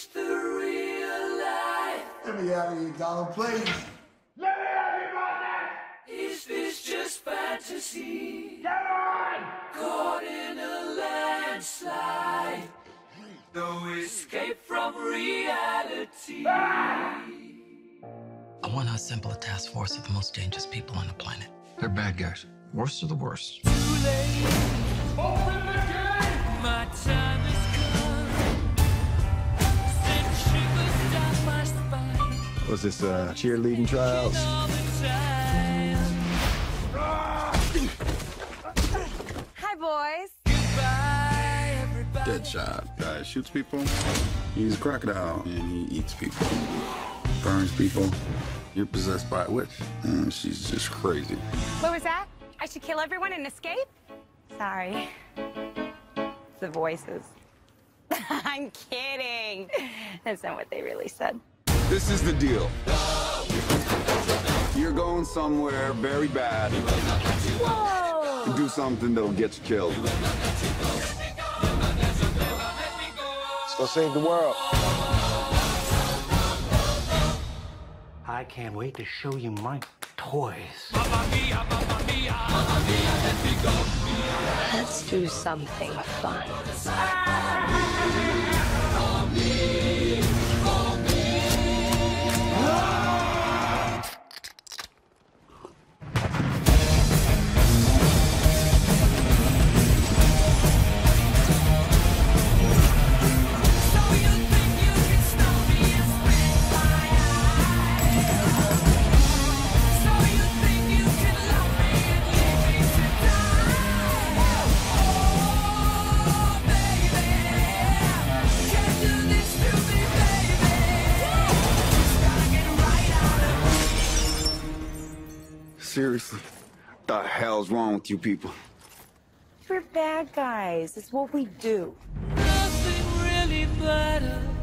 It's the real life. Let me out of here, Donald, please. Let me have you, partner! Is this just fantasy? Come on! Caught in a landslide. No escape from reality. Ah! I want to assemble a task force of the most dangerous people on the planet. They're bad guys. Worst of the worst. Too late. Open the gate! My time has come. Send shivers down my spine. Was this cheerleading trials? All the time. Hi, boys. Goodbye, everybody. Deadshot. Guy shoots people. He's a crocodile and he eats people. Burns people. You're possessed by a witch. And she's just crazy. What was that? I should kill everyone and escape? Sorry. The voices. I'm kidding. That's not what they really said. This is the deal. You're going somewhere very bad. Whoa! Do something that'll get you killed. Let's go save the world. I can't wait to show you my toys. Let's do something fun. Seriously, what the hell's wrong with you people? We're bad guys. It's what we do. Nothing really matters.